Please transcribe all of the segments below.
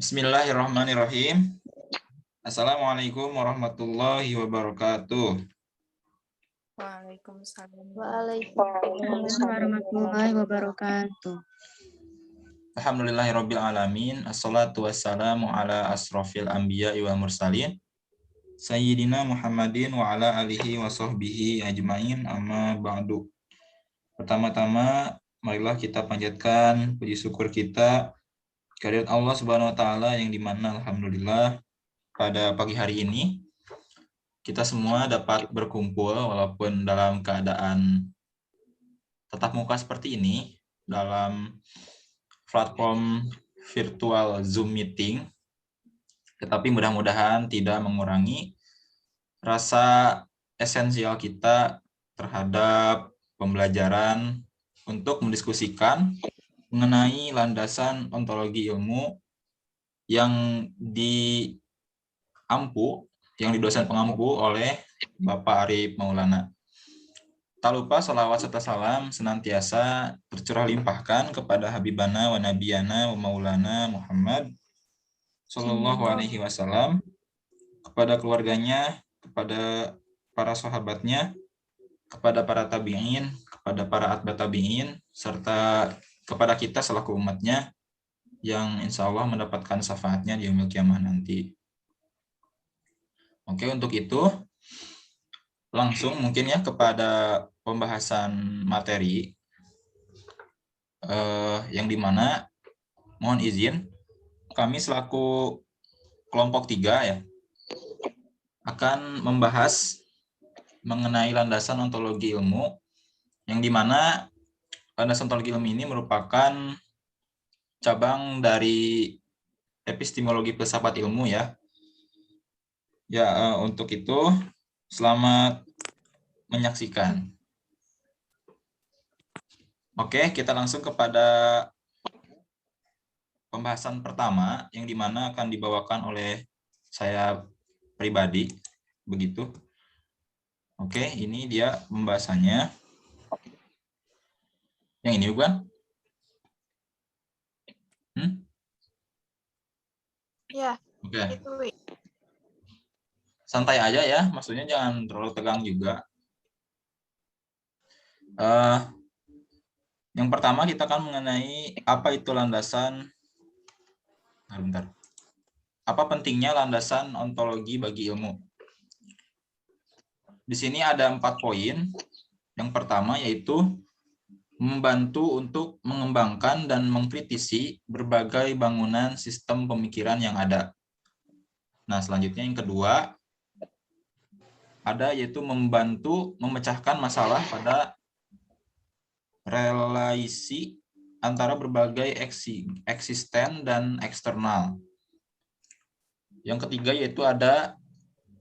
Bismillahirrahmanirrahim. Assalamualaikum warahmatullahi wabarakatuh. Waalaikumsalam. Waalaikumsalam warahmatullahi wabarakatuh. Alhamdulillahirabbil alamin. Assalatu wassalamu ala asrofil anbiya wal mursalin. Sayyidina Muhammadin wa ala alihi wa sahbihi ajmain, amma ba'du. Pertama-tama, marilah kita panjatkan puji syukur kita kehadirat Allah Subhanahu wa taala yang dimana alhamdulillah pada pagi hari ini kita semua dapat berkumpul walaupun dalam keadaan tatap muka seperti ini dalam platform virtual Zoom meeting, tetapi mudah-mudahan tidak mengurangi rasa esensial kita terhadap pembelajaran untuk mendiskusikan mengenai landasan ontologi ilmu yang didosen pengampu oleh Bapak Arif Maulana. Tak lupa salawat serta salam senantiasa tercurah limpahkan kepada Habibana wa Nabiyana wa Maulana Muhammad Sallallahu Alaihi Wasallam, kepada keluarganya, kepada para sahabatnya, kepada para tabi'in, kepada para atba tabi'in, serta kepada kita selaku umatnya yang insya Allah mendapatkan syafaatnya di yaumil kiamah nanti. Oke, untuk itu langsung mungkin ya kepada pembahasan materi yang dimana mohon izin kami selaku kelompok 3 ya akan membahas mengenai landasan ontologi ilmu, yang dimana landasan ontologi ilmu ini merupakan cabang dari epistemologi filsafat ilmu ya. Ya, untuk itu selamat menyaksikan. Oke, kita langsung kepada pembahasan pertama yang dimana akan dibawakan oleh saya pribadi, begitu. Oke, ini dia pembahasannya. Yang ini bukan? Ya. Oke. Itu. Santai aja ya, maksudnya jangan terlalu tegang juga. Yang pertama kita akan mengenai apa itu landasan. Bentar. Apa pentingnya landasan ontologi bagi ilmu? Di sini ada 4 poin. Yang pertama yaitu membantu untuk mengembangkan dan mengkritisi berbagai bangunan sistem pemikiran yang ada. Nah, selanjutnya yang kedua ada yaitu membantu memecahkan masalah pada relasi antara berbagai eksisten dan eksternal. Yang ketiga yaitu ada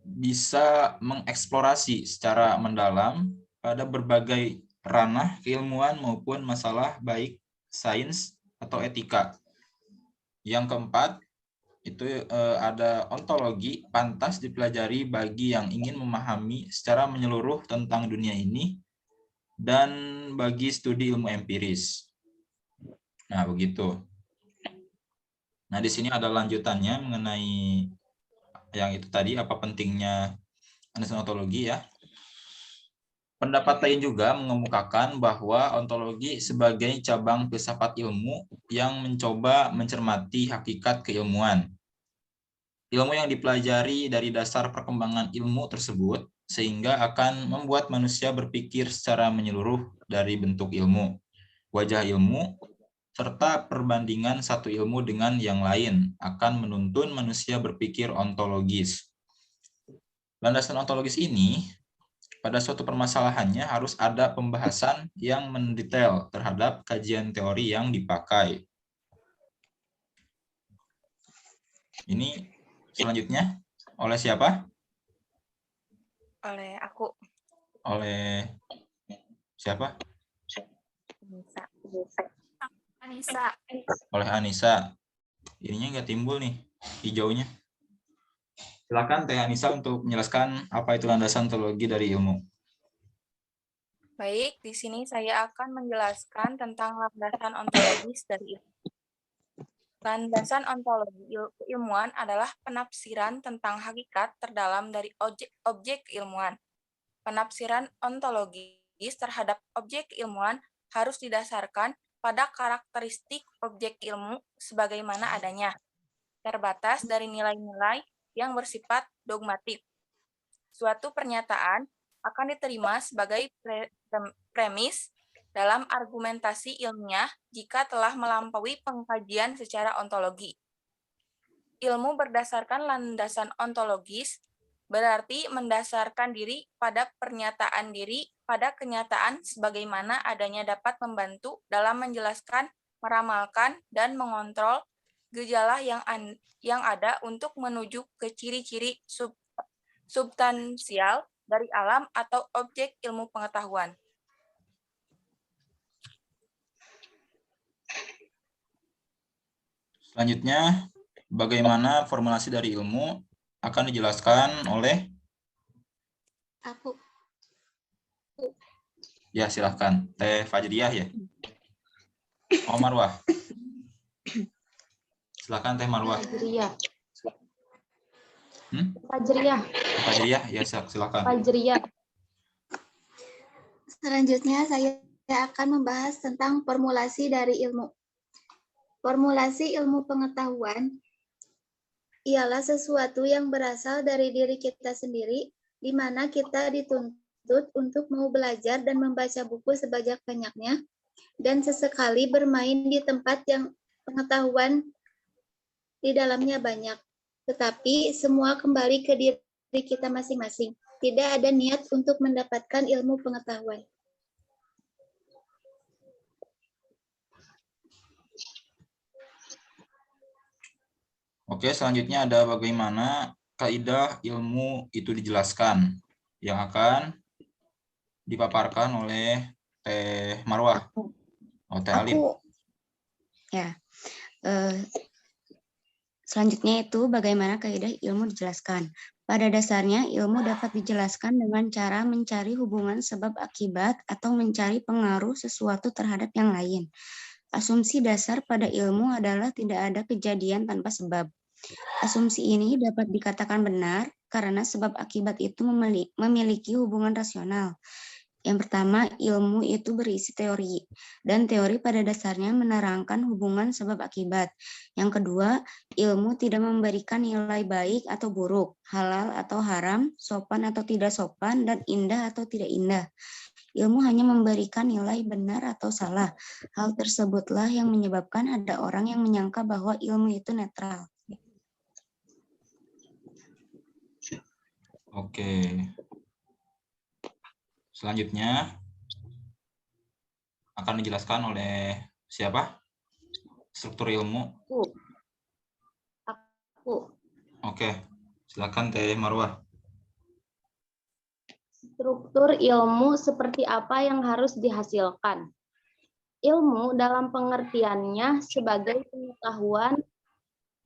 bisa mengeksplorasi secara mendalam pada berbagai ranah keilmuan maupun masalah baik sains atau etika. Yang keempat itu ada ontologi pantas dipelajari bagi yang ingin memahami secara menyeluruh tentang dunia ini dan bagi studi ilmu empiris. Nah, begitu. Nah, di sini ada lanjutannya mengenai yang itu tadi, apa pentingnya landasan ontologi ya. Pendapat lain juga mengemukakan bahwa ontologi sebagai cabang filsafat ilmu yang mencoba mencermati hakikat keilmuan. Ilmu yang dipelajari dari dasar perkembangan ilmu tersebut sehingga akan membuat manusia berpikir secara menyeluruh dari bentuk ilmu, wajah ilmu, serta perbandingan satu ilmu dengan yang lain akan menuntun manusia berpikir ontologis. Landasan ontologis ini pada suatu permasalahannya harus ada pembahasan yang mendetail terhadap kajian teori yang dipakai. Ini selanjutnya oleh siapa? Oleh aku. Oleh siapa? Anissa. Oleh Anissa. Ininya nggak timbul nih hijaunya. Silakan Teh Anissa untuk menjelaskan apa itu landasan ontologi dari ilmu. Baik, di sini saya akan menjelaskan tentang landasan ontologis dari ilmu. Landasan ontologi keilmuan adalah penafsiran tentang hakikat terdalam dari objek keilmuan. Penafsiran ontologis terhadap objek keilmuan harus didasarkan pada karakteristik objek ilmu sebagaimana adanya, terbatas dari nilai-nilai yang bersifat dogmatik. Suatu pernyataan akan diterima sebagai premis dalam argumentasi ilmiah jika telah melampaui pengkajian secara ontologi. Ilmu berdasarkan landasan ontologis berarti mendasarkan diri pada pernyataan diri pada kenyataan sebagaimana adanya dapat membantu dalam menjelaskan, meramalkan, dan mengontrol gejala yang ada untuk menuju ke ciri-ciri substansial dari alam atau objek ilmu pengetahuan. Selanjutnya, bagaimana formulasi dari ilmu akan dijelaskan oleh? Aku. Ya, silahkan. Teh Fajriyah ya? Oh, Marwah. Silahkan Teh Marwah. Fajriyah. Fajriyah, ya silahkan. Fajriyah. Selanjutnya saya akan membahas tentang formulasi dari ilmu. Formulasi ilmu pengetahuan ialah sesuatu yang berasal dari diri kita sendiri, di mana kita dituntut untuk mau belajar dan membaca buku sebanyak-banyaknya, dan sesekali bermain di tempat yang pengetahuan di dalamnya banyak. Tetapi semua kembali ke diri kita masing-masing. Tidak ada niat untuk mendapatkan ilmu pengetahuan. Oke, selanjutnya ada bagaimana kaidah ilmu itu dijelaskan yang akan dipaparkan oleh Teh Marwah. Oh, Teh Alim. Ya. Selanjutnya itu bagaimana kaidah ilmu dijelaskan. Pada dasarnya ilmu dapat dijelaskan dengan cara mencari hubungan sebab akibat atau mencari pengaruh sesuatu terhadap yang lain. Asumsi dasar pada ilmu adalah tidak ada kejadian tanpa sebab. Asumsi ini dapat dikatakan benar karena sebab akibat itu memiliki hubungan rasional. Yang pertama, ilmu itu berisi teori, dan teori pada dasarnya menerangkan hubungan sebab akibat. Yang kedua, ilmu tidak memberikan nilai baik atau buruk, halal atau haram, sopan atau tidak sopan, dan indah atau tidak indah. Ilmu hanya memberikan nilai benar atau salah. Hal tersebutlah yang menyebabkan ada orang yang menyangka bahwa ilmu itu netral. Oke. Selanjutnya akan dijelaskan oleh siapa? Struktur ilmu. Aku. Oke, silakan Teh Marwah. Struktur ilmu seperti apa yang harus dihasilkan? Ilmu dalam pengertiannya sebagai pengetahuan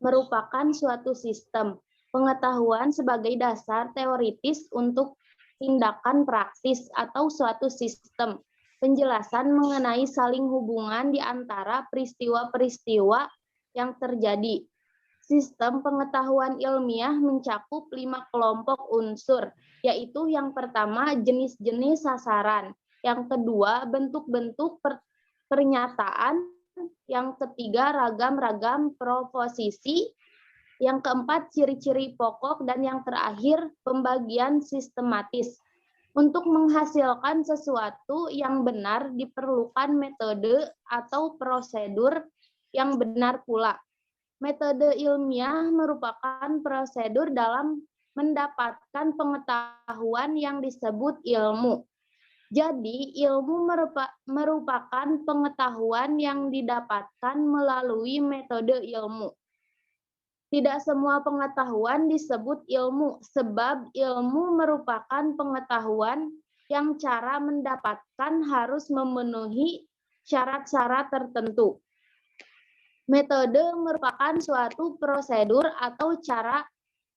merupakan suatu sistem. Pengetahuan sebagai dasar teoritis untuk tindakan praktis atau suatu sistem. Penjelasan mengenai saling hubungan di antara peristiwa-peristiwa yang terjadi. Sistem pengetahuan ilmiah mencakup 5 kelompok unsur, yaitu yang pertama jenis-jenis sasaran, yang kedua bentuk-bentuk pernyataan, yang ketiga ragam-ragam proposisi, yang keempat ciri-ciri pokok, dan yang terakhir pembagian sistematis. Untuk menghasilkan sesuatu yang benar diperlukan metode atau prosedur yang benar pula. Metode ilmiah merupakan prosedur dalam mendapatkan pengetahuan yang disebut ilmu. Jadi, ilmu merupakan pengetahuan yang didapatkan melalui metode ilmu. Tidak semua pengetahuan disebut ilmu, sebab ilmu merupakan pengetahuan yang cara mendapatkan harus memenuhi syarat-syarat tertentu. Metode merupakan suatu prosedur atau cara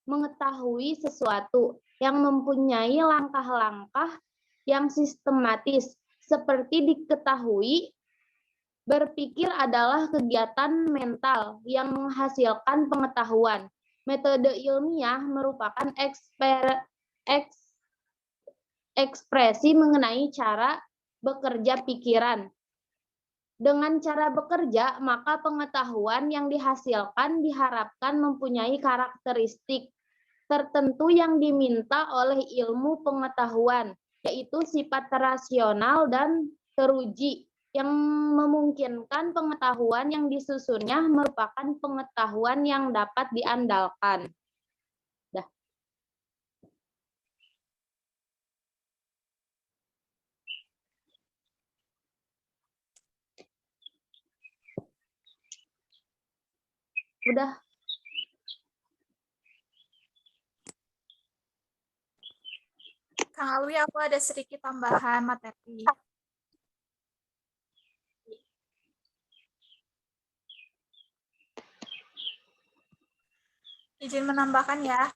mengetahui sesuatu yang mempunyai langkah-langkah yang sistematis, seperti diketahui Berpikir adalah kegiatan mental yang menghasilkan pengetahuan. Metode ilmiah merupakan ekspresi mengenai cara bekerja pikiran. Dengan cara bekerja, maka pengetahuan yang dihasilkan diharapkan mempunyai karakteristik tertentu yang diminta oleh ilmu pengetahuan, yaitu sifat rasional dan teruji, yang memungkinkan pengetahuan yang disusunnya merupakan pengetahuan yang dapat diandalkan. Dah. Udah. Kang Alwi, aku ada sedikit tambahan materi. Izin menambahkan ya.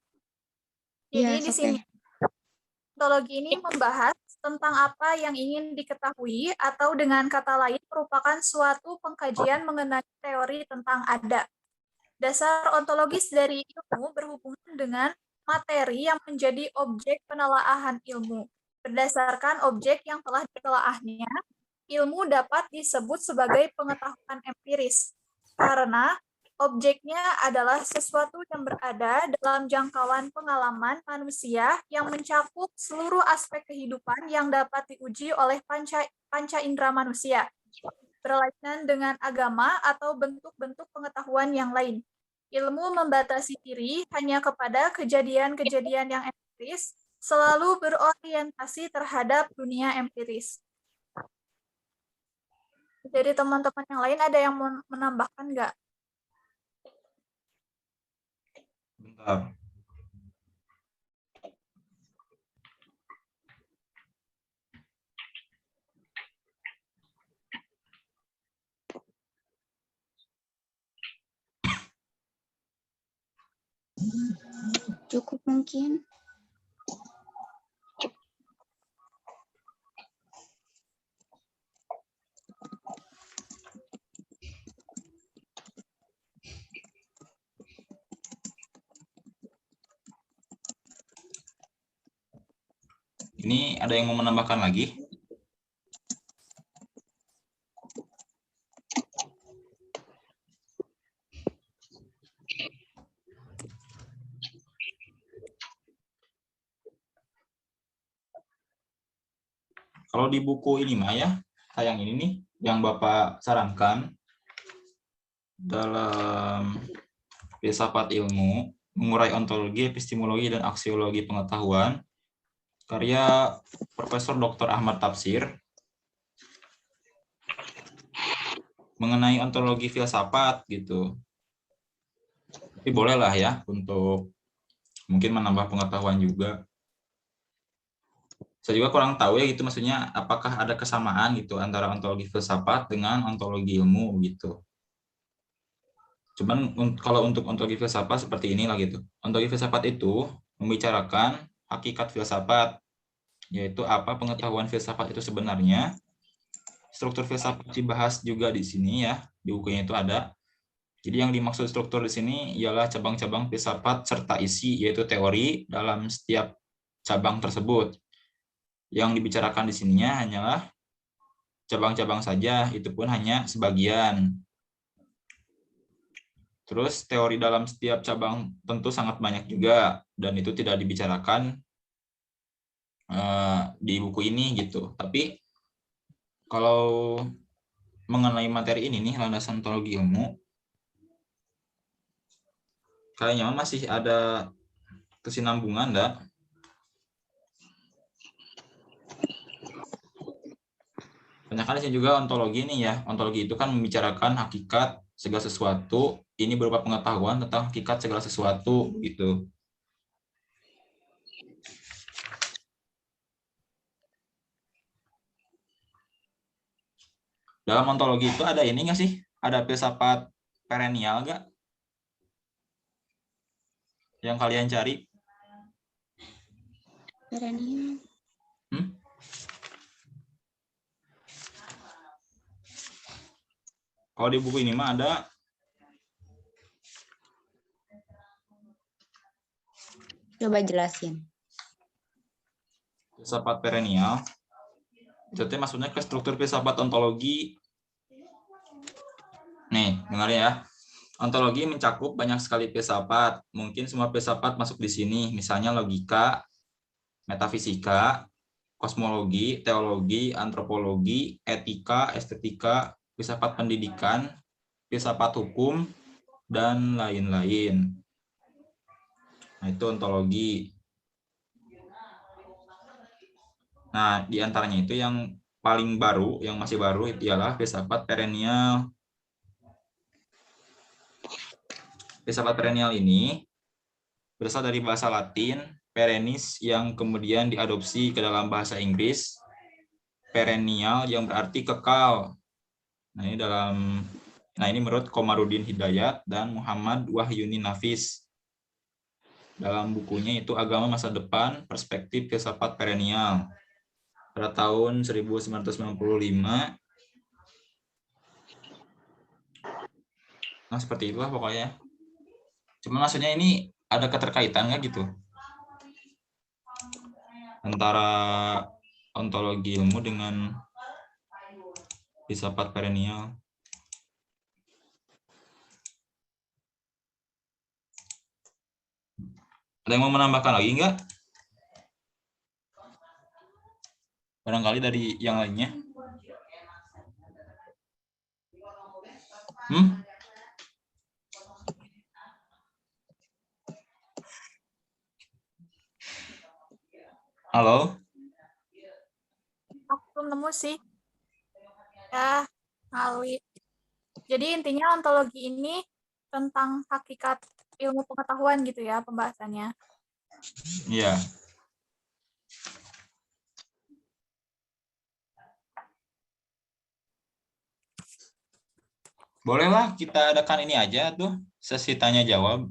Jadi Iya, di oke. sini ontologi ini membahas tentang apa yang ingin diketahui atau dengan kata lain merupakan suatu pengkajian mengenai teori tentang ada. Dasar ontologis dari ilmu berhubungan dengan materi yang menjadi objek penelaahan ilmu. Berdasarkan objek yang telah ditelaahnya, ilmu dapat disebut sebagai pengetahuan empiris, karena objeknya adalah sesuatu yang berada dalam jangkauan pengalaman manusia yang mencakup seluruh aspek kehidupan yang dapat diuji oleh panca indera manusia, berlainan dengan agama atau bentuk-bentuk pengetahuan yang lain. Ilmu membatasi diri hanya kepada kejadian-kejadian yang empiris, selalu berorientasi terhadap dunia empiris. Jadi teman-teman yang lain ada yang mau menambahkan nggak? Bentar. Cukup mungkin. Ini ada yang mau menambahkan lagi? Kalau di buku ini mah ya, yang ini nih, yang Bapak sarankan dalam filsafat ilmu, mengurai ontologi, epistemologi, dan aksiologi pengetahuan, karya Profesor Dr. Ahmad Tafsir, mengenai ontologi filsafat gitu. Tapi bolehlah ya untuk mungkin menambah pengetahuan juga. Saya juga kurang tahu ya gitu, maksudnya apakah ada kesamaan gitu antara ontologi filsafat dengan ontologi ilmu gitu. Cuman kalau untuk ontologi filsafat seperti inilah gitu. Ontologi filsafat itu membicarakan hakikat filsafat, yaitu apa pengetahuan filsafat itu sebenarnya. Struktur filsafat dibahas juga di sini ya, di bukunya itu ada. Jadi yang dimaksud struktur di sini ialah cabang-cabang filsafat serta isi, yaitu teori dalam setiap cabang tersebut. Yang dibicarakan di sininya hanyalah cabang-cabang saja, itu pun hanya sebagian. Terus teori dalam setiap cabang tentu sangat banyak juga, dan itu tidak dibicarakan di buku ini gitu. Tapi kalau mengenai materi ini nih, landasan ontologi ilmu, kayaknya masih ada kesinambungan, enggak? Banyak di sini juga ontologi nih ya. Ontologi itu kan membicarakan hakikat segala sesuatu. Ini berupa pengetahuan tentang hakikat segala sesuatu gitu. Dalam ontologi itu ada ini nggak sih? Ada filsafat perennial nggak? Yang kalian cari? Perennial. Kalau di buku ini mah ada Coba jelasin. filsafat perennial. Itu teh maksudnya ke struktur filsafat ontologi. Nih, dengar ya. Ontologi mencakup banyak sekali filsafat. Mungkin semua filsafat masuk di sini, misalnya logika, metafisika, kosmologi, teologi, antropologi, etika, estetika, filsafat pendidikan, filsafat hukum, dan lain-lain. Nah, itu ontologi. Nah, di antaranya itu yang paling baru, yang masih baru itu ialah filsafat perennial. Filsafat perennial ini berasal dari bahasa Latin perennis yang kemudian diadopsi ke dalam bahasa Inggris perennial yang berarti kekal. Nah, ini menurut Komarudin Hidayat dan Muhammad Wahyuni Nafis. Dalam bukunya itu Agama Masa Depan, Perspektif Filsafat Perennial. Pada tahun 1995. Nah, seperti itulah pokoknya. Cuma maksudnya ini ada keterkaitan nggak gitu? Antara ontologi ilmu dengan filsafat perennial. Ada yang mau menambahkan lagi nggak? Barangkali dari yang lainnya. Halo? Aku belum nemu sih. Ya, Alwi. Jadi intinya ontologi ini tentang hakikat ilmu pengetahuan gitu ya pembahasannya. Iya. Bolehlah kita adakan ini aja tuh, sesi tanya jawab.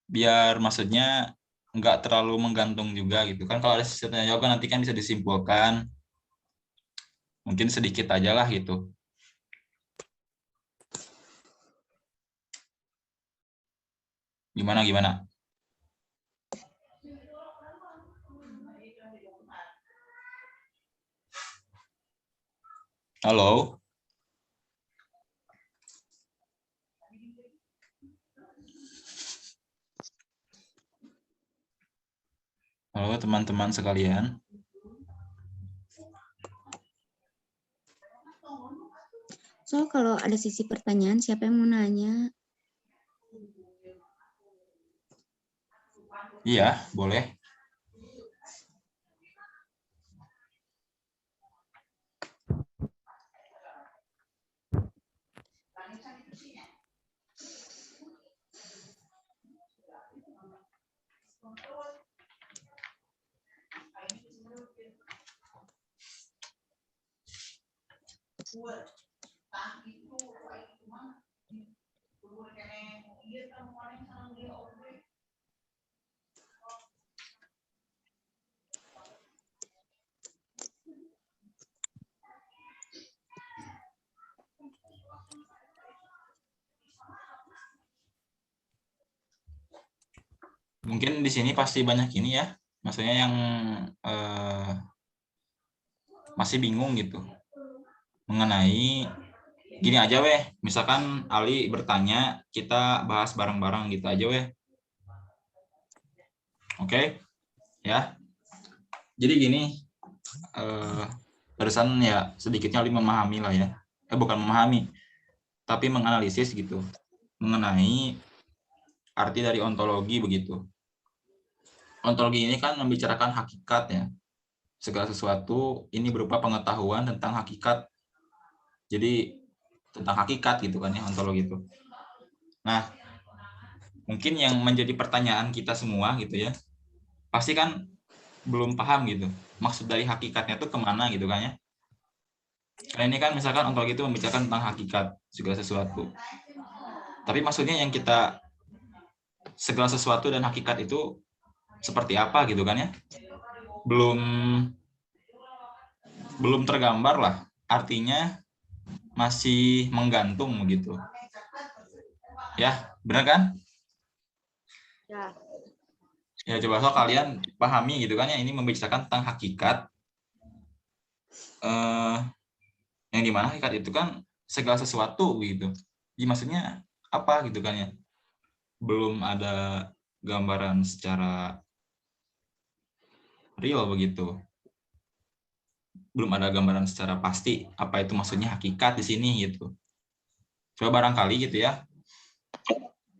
Biar maksudnya nggak terlalu menggantung juga gitu kan. Kalau ada sesi tanya jawab kan nanti kan bisa disimpulkan. Mungkin sedikit aja lah gitu. Gimana? Halo? Halo teman-teman sekalian. So, kalau ada sisi pertanyaan, siapa yang mau nanya? Iya, boleh. Mungkin di sini pasti banyak ini ya, maksudnya yang masih bingung gitu mengenai gini aja weh, misalkan Ali bertanya, kita bahas bareng-bareng gitu aja weh. Oke, ya. Jadi gini, barusan ya sedikitnya Ali memahami lah ya, bukan memahami, tapi menganalisis gitu mengenai arti dari ontologi begitu. Ontologi ini kan membicarakan hakikat ya. Segala sesuatu ini berupa pengetahuan tentang hakikat. Jadi tentang hakikat gitu kan ya ontologi itu. Nah, mungkin yang menjadi pertanyaan kita semua gitu ya, pasti kan belum paham gitu. Maksud dari hakikatnya itu kemana gitu kan ya. Karena ini kan misalkan ontologi itu membicarakan tentang hakikat segala sesuatu. Tapi maksudnya yang kita segala sesuatu dan hakikat itu seperti apa gitu kan ya, belum tergambar lah artinya masih menggantung begitu. Ya, benar kan? Ya. Ya, coba so kalian pahami gitu kan ya, ini membicarakan tentang hakikat. Yang dimana hakikat itu kan segala sesuatu gitu. Jadi maksudnya apa gitu kan ya? Belum ada gambaran secara real begitu. Belum ada gambaran secara pasti apa itu maksudnya hakikat di sini gitu. Coba barangkali gitu ya,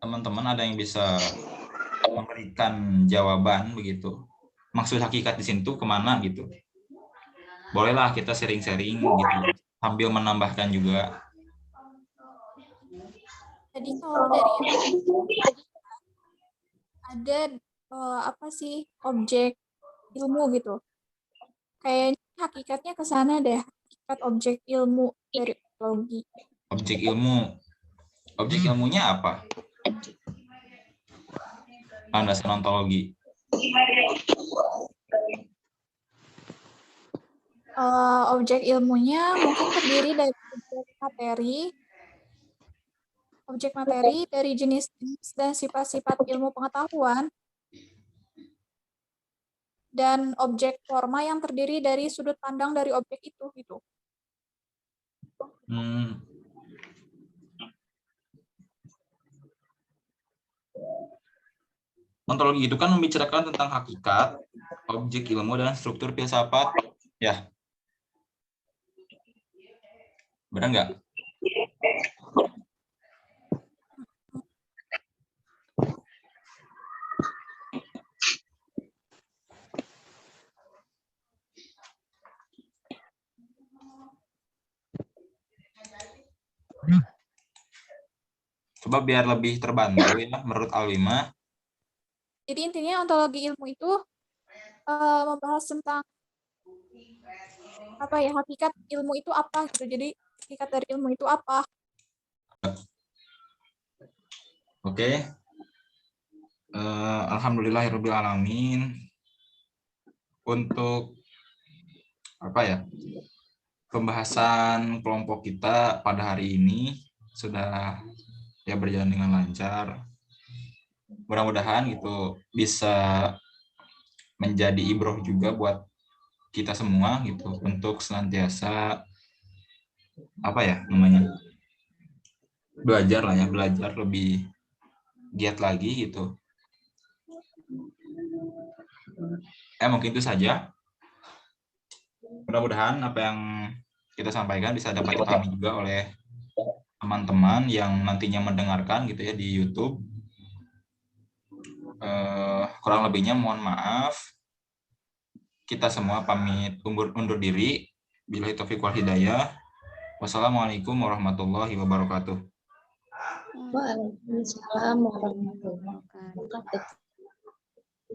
teman-teman ada yang bisa memberikan jawaban begitu. Maksud hakikat di sini tuh kemana gitu. Bolehlah kita sharing-sharing gitu, sambil menambahkan juga. Jadi kalau dari ada apa sih objek ilmu gitu. Kayaknya hakikatnya ke sana deh, hakikat objek ilmu dari ontologi. Objek ilmu. Objek ilmunya apa? Landasan ontologi. Objek ilmunya mungkin terdiri dari objek materi dari jenis-jenis dan sifat-sifat ilmu pengetahuan, dan objek forma yang terdiri dari sudut pandang dari objek itu gitu. Ontologi itu kan membicarakan tentang hakikat, objek ilmu, dan struktur filsafat. Ya. Benar nggak? Coba biar lebih terbantu ya menurut Alima. Jadi intinya ontologi ilmu itu membahas tentang apa ya, hakikat ilmu itu apa gitu. Jadi hakikat dari ilmu itu apa? Oke. Alhamdulillahirabbil alamin. Untuk apa ya? Pembahasan kelompok kita pada hari ini sudah ya berjalan dengan lancar. Mudah-mudahan itu bisa menjadi ibroh juga buat kita semua gitu untuk senantiasa apa ya namanya, belajar lah ya, belajar lebih giat lagi gitu. Mungkin itu saja. Mudah-mudahan apa yang kita sampaikan bisa dapat dipahami juga oleh teman-teman yang nantinya mendengarkan gitu ya di YouTube. Kurang lebihnya mohon maaf. Kita semua pamit undur diri. Billahi taufiq wal hidayah. Wassalamualaikum warahmatullahi wabarakatuh. Waalaikumsalam warahmatullahi wabarakatuh.